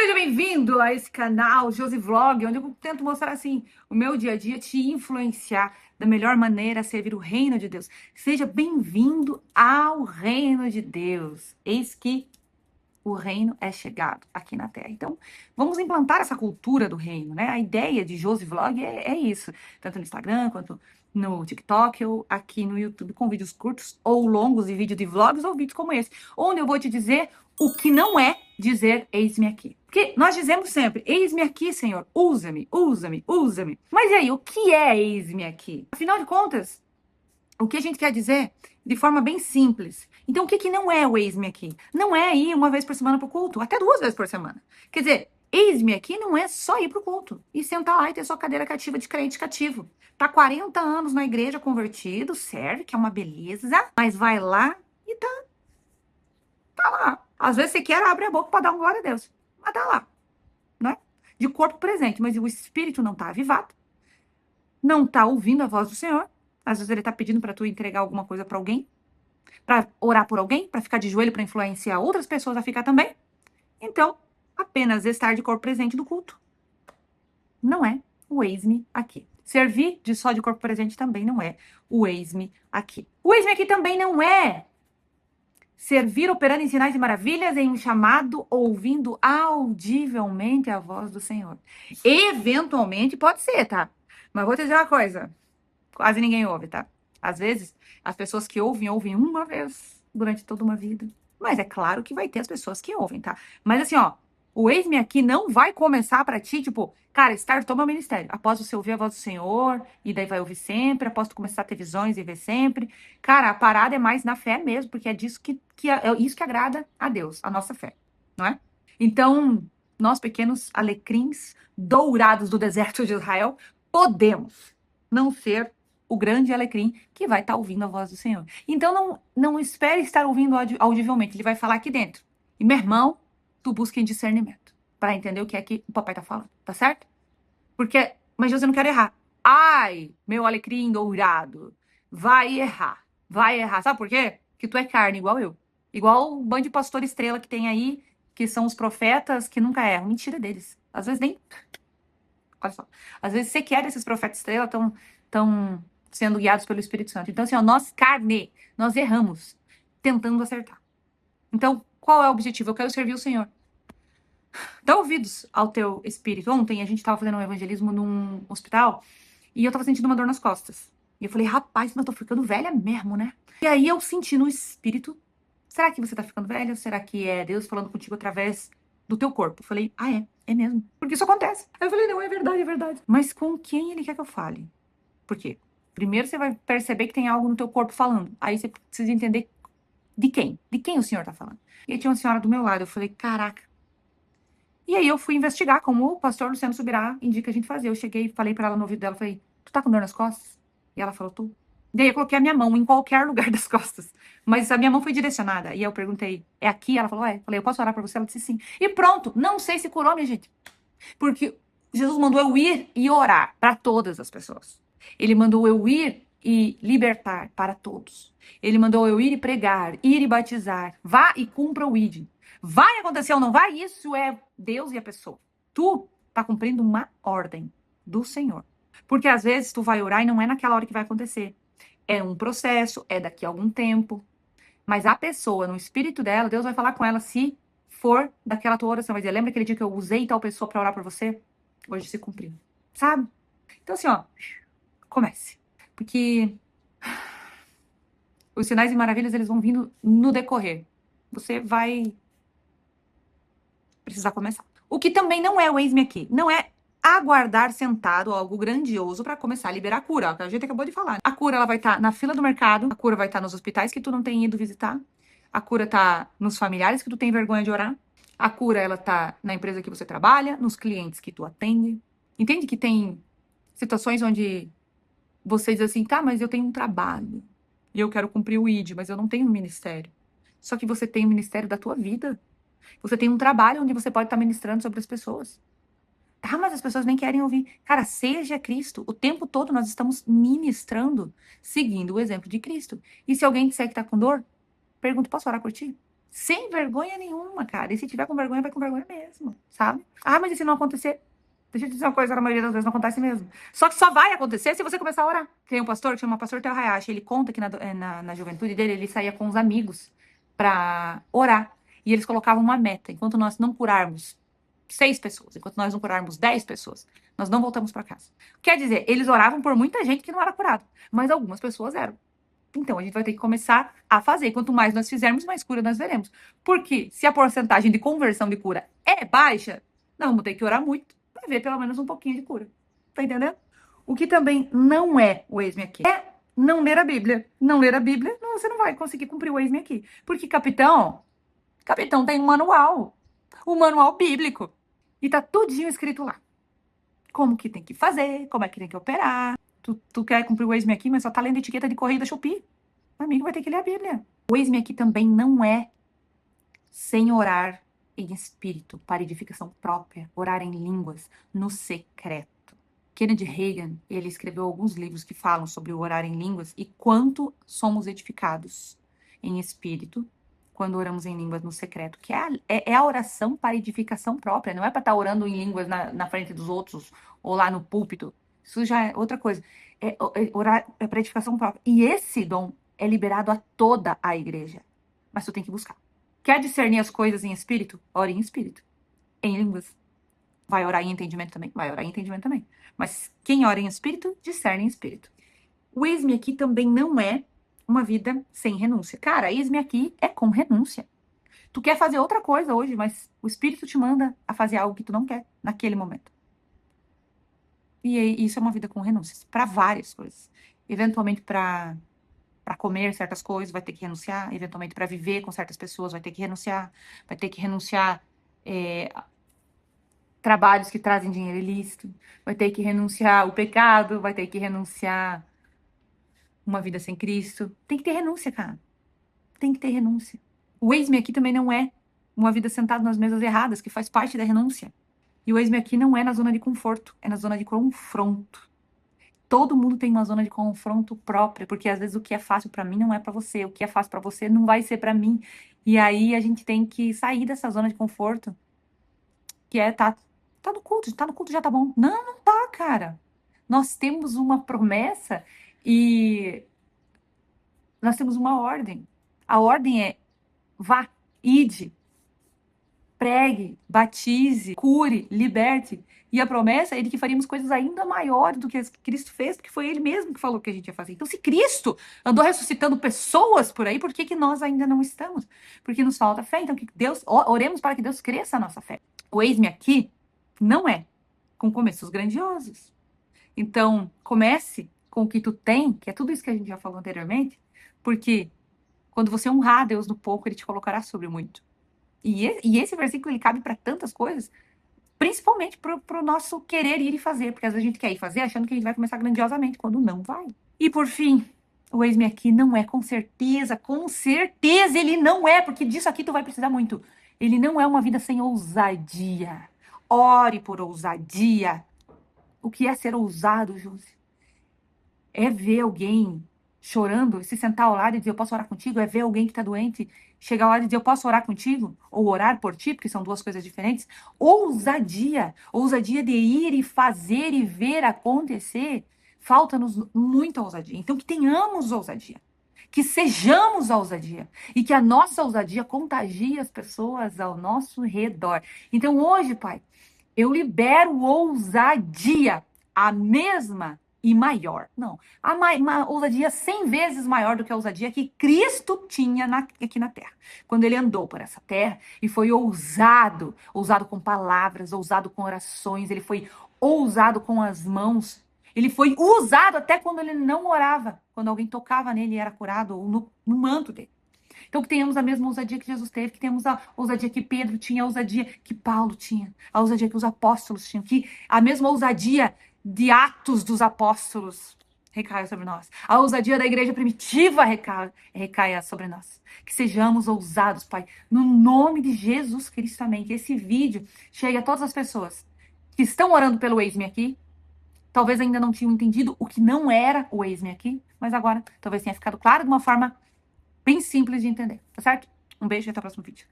Seja bem-vindo a esse canal, Josi Vlog, onde eu tento mostrar, assim, o meu dia a dia, te influenciar da melhor maneira a servir o reino de Deus. Seja bem-vindo ao reino de Deus. Eis que o reino é chegado aqui na Terra. Então, vamos implantar essa cultura do reino, né? A ideia de Josi Vlog é isso, tanto no Instagram quanto no TikTok ou aqui no YouTube, com vídeos curtos ou longos e vídeos de vlogs ou vídeos como esse, onde eu vou te dizer o que não é dizer eis-me aqui. Porque nós dizemos sempre, eis-me aqui, Senhor, usa-me, usa-me, usa-me. Mas e aí, o que é eis-me aqui? Afinal de contas, o que a gente quer dizer de forma bem simples. Então, o que não é o eis-me aqui? Não é ir uma vez por semana para o culto, até 2 vezes por semana. Quer dizer, eis-me aqui não é só ir para o culto e sentar lá e ter sua cadeira cativa de crente cativo. Tá 40 anos na igreja convertido, serve, que é uma beleza, mas vai lá e tá lá. Às vezes você quer abrir a boca para dar um glória a Deus, mas tá lá, né? De corpo presente, mas o espírito não tá avivado, não tá ouvindo a voz do Senhor. Às vezes ele tá pedindo para tu entregar alguma coisa para alguém, para orar por alguém, para ficar de joelho, para influenciar outras pessoas a ficar também. Então, apenas estar de corpo presente no culto não é o eis-me aqui. Servir de só de corpo presente também não é o eis-me aqui. O eis-me aqui também não é servir operando em sinais e maravilhas em um chamado ouvindo audivelmente a voz do Senhor. Eventualmente pode ser, tá? Mas vou te dizer uma coisa, quase ninguém ouve, tá? Às vezes, as pessoas que ouvem uma vez durante toda uma vida. Mas é claro que vai ter as pessoas que ouvem, tá? Mas assim, ó, o eis-me aqui não vai começar pra ti, tipo, cara, startou meu ministério. Após você ouvir a voz do Senhor, e daí vai ouvir sempre, após tu começar a ter visões e ver sempre. Cara, a parada é mais na fé mesmo, porque é disso é isso que agrada a Deus, a nossa fé, não é? Então, nós pequenos alecrins dourados do deserto de Israel, podemos não ser o grande alecrim que vai estar ouvindo a voz do Senhor. Então, não espere estar ouvindo audivelmente. Ele vai falar aqui dentro. E, meu irmão, tu busca em discernimento para entender o que é que o papai tá falando. Tá certo? Porque, mas Deus, eu não quero errar. Ai, meu alecrim dourado, vai errar. Vai errar. Sabe por quê? Porque tu é carne, igual eu. Igual o bando de pastor estrela que tem aí, que são os profetas que nunca erram. Mentira deles. Às vezes nem. Olha só. Às vezes sequer esses profetas estrela estão sendo guiados pelo Espírito Santo. Então, assim, ó, nós, carne, nós erramos tentando acertar. Então, qual é o objetivo? Eu quero servir o Senhor. Dá ouvidos ao teu espírito. Ontem a gente estava fazendo um evangelismo num hospital e eu estava sentindo uma dor nas costas. E eu falei, rapaz, mas eu tô ficando velha mesmo, né? E aí eu senti no espírito, será que você tá ficando velha? Ou será que é Deus falando contigo através do teu corpo? Eu falei, é mesmo. Porque isso acontece. Aí eu falei, não, é verdade, é verdade. Mas com quem ele quer que eu fale? Por quê? Primeiro você vai perceber que tem algo no teu corpo falando. Aí você precisa entender de quem. De quem o senhor tá falando. E aí tinha uma senhora do meu lado. Eu falei, caraca. E aí eu fui investigar como o pastor Luciano Subirá indica a gente fazer. Eu cheguei e falei pra ela no ouvido dela, falei, tu tá com dor nas costas? E ela falou, tô. Daí eu coloquei a minha mão em qualquer lugar das costas. Mas a minha mão foi direcionada. E eu perguntei, é aqui? Ela falou, é. Falei, eu posso orar pra você? Ela disse sim. E pronto. Não sei se curou, minha gente. Porque Jesus mandou eu ir e orar para todas as pessoas. Ele mandou eu ir e libertar para todos. Ele mandou eu ir e pregar, ir e batizar. Vá e cumpra o ID. Vai acontecer ou não vai? Isso é Deus e a pessoa. Tu tá cumprindo uma ordem do Senhor. Porque às vezes tu vai orar e não é naquela hora que vai acontecer. É um processo, é daqui a algum tempo. Mas a pessoa, no espírito dela, Deus vai falar com ela se for daquela tua oração. Vai dizer, lembra aquele dia que eu usei tal pessoa para orar por você? Hoje se cumpriu. Sabe? Então assim, ó, comece. Porque os sinais e maravilhas, eles vão vindo no decorrer. Você vai precisar começar. O que também não é o eis-me aqui. Não é aguardar sentado algo grandioso para começar a liberar a cura. Que a gente acabou de falar. A cura, ela vai estar na fila do mercado. A cura vai estar nos hospitais que tu não tem ido visitar. A cura tá nos familiares que tu tem vergonha de orar. A cura, ela tá na empresa que você trabalha, nos clientes que tu atende. Entende que tem situações onde você diz assim, tá, mas eu tenho um trabalho e eu quero cumprir o ID, mas eu não tenho um ministério. Só que você tem o ministério da tua vida. Você tem um trabalho onde você pode estar ministrando sobre as pessoas. Tá, mas as pessoas nem querem ouvir. Cara, seja Cristo. O tempo todo nós estamos ministrando, seguindo o exemplo de Cristo. E se alguém disser que tá com dor, pergunta, posso orar por ti? Sem vergonha nenhuma, cara. E se tiver com vergonha, vai com vergonha mesmo, sabe? Ah, mas e se não acontecer? Deixa eu te dizer uma coisa, na maioria das vezes não acontece mesmo. Só que só vai acontecer se você começar a orar. Tem um pastor que chama Pastor Theo Hayashi. Ele conta que na juventude dele, ele saía com os amigos pra orar. E eles colocavam uma meta. Enquanto nós não curarmos 6 pessoas, enquanto nós não curarmos 10 pessoas, nós não voltamos pra casa. Quer dizer, eles oravam por muita gente que não era curada. Mas algumas pessoas eram. Então, a gente vai ter que começar a fazer. Quanto mais nós fizermos, mais cura nós veremos. Porque se a porcentagem de conversão de cura é baixa, nós vamos ter que orar muito para ver pelo menos um pouquinho de cura. Tá entendendo? O que também não é o eis-me aqui é não ler a Bíblia. Não ler a Bíblia, não, você não vai conseguir cumprir o eis-me aqui. Porque capitão tem um manual. Um manual bíblico. E tá tudinho escrito lá. Como que tem que fazer, como é que tem que operar. Tu quer cumprir o eis-me aqui, mas só tá lendo etiqueta de correio da Shopee. Amigo, vai ter que ler a Bíblia. O eis-me aqui também não é sem orar em espírito, para edificação própria, orar em línguas, no secreto. Kennedy Hagin, ele escreveu alguns livros que falam sobre o orar em línguas e quanto somos edificados em espírito quando oramos em línguas no secreto, que é a oração para edificação própria, não é para estar orando em línguas na frente dos outros ou lá no púlpito. Isso já é outra coisa. Orar é para edificação própria. E esse dom é liberado a toda a igreja. Mas tu tem que buscar. Quer discernir as coisas em espírito? Ore em espírito. Em línguas. Vai orar em entendimento também? Vai orar em entendimento também. Mas quem ora em espírito, discerne em espírito. O eis-me aqui também não é uma vida sem renúncia. Cara, eis-me aqui é com renúncia. Tu quer fazer outra coisa hoje, mas o espírito te manda a fazer algo que tu não quer naquele momento. E isso é uma vida com renúncias. Para várias coisas. Eventualmente para comer certas coisas, vai ter que renunciar. Eventualmente, para viver com certas pessoas, vai ter que renunciar. Vai ter que renunciar trabalhos que trazem dinheiro ilícito. Vai ter que renunciar o pecado. Vai ter que renunciar uma vida sem Cristo. Tem que ter renúncia, cara. Tem que ter renúncia. O eis-me aqui também não é uma vida sentado nas mesas erradas, que faz parte da renúncia. E o eis-me aqui não é na zona de conforto, é na zona de confronto. Todo mundo tem uma zona de confronto própria, porque às vezes o que é fácil pra mim não é pra você, o que é fácil pra você não vai ser pra mim. E aí a gente tem que sair dessa zona de conforto, que é tá no culto já tá bom. Não, não tá, cara. Nós temos uma promessa e nós temos uma ordem. A ordem é vá, ide, pregue, batize, cure, liberte. E a promessa é de que faríamos coisas ainda maiores do que as que Cristo fez, porque foi Ele mesmo que falou que a gente ia fazer. Então, se Cristo andou ressuscitando pessoas por aí, por que que nós ainda não estamos? Porque nos falta fé. Então, que Deus, oremos para que Deus cresça a nossa fé. O eis-me aqui não é com começos grandiosos. Então, comece com o que tu tem, que é tudo isso que a gente já falou anteriormente, porque quando você honrar a Deus no pouco, Ele te colocará sobre muito. E esse versículo, ele cabe para tantas coisas, principalmente pro nosso querer ir e fazer, porque às vezes a gente quer ir fazer achando que a gente vai começar grandiosamente, quando não vai. E por fim, o eis-me aqui não é com certeza ele não é, porque disso aqui tu vai precisar muito. Ele não é uma vida sem ousadia. Ore por ousadia. O que é ser ousado, Josi? É ver alguém chorando, se sentar ao lado e dizer, eu posso orar contigo? É ver alguém que está doente, chegar ao lado e dizer, eu posso orar contigo? Ou orar por ti, porque são duas coisas diferentes. Ousadia. Ousadia de ir e fazer e ver acontecer. Falta-nos muita ousadia. Então, que tenhamos ousadia. Que sejamos a ousadia. E que a nossa ousadia contagie as pessoas ao nosso redor. Então, hoje, Pai, eu libero ousadia. A mesma e maior. Não. Uma ousadia 100 vezes maior do que a ousadia que Cristo tinha aqui na Terra. Quando ele andou por essa terra e foi ousado. Ousado com palavras, ousado com orações. Ele foi ousado com as mãos. Ele foi usado até quando ele não orava. Quando alguém tocava nele e era curado, ou no manto dele. Então, que tenhamos a mesma ousadia que Jesus teve, que tenhamos a ousadia que Pedro tinha, a ousadia que Paulo tinha, a ousadia que os apóstolos tinham, que a mesma ousadia de Atos dos Apóstolos recaia sobre nós. A ousadia da igreja primitiva recaia sobre nós. Que sejamos ousados, Pai, no nome de Jesus Cristo, amém. Que esse vídeo chegue a todas as pessoas que estão orando pelo eis-me aqui. Talvez ainda não tinham entendido o que não era o eis-me aqui, mas agora talvez tenha ficado claro de uma forma bem simples de entender, tá certo? Um beijo e até o próximo vídeo.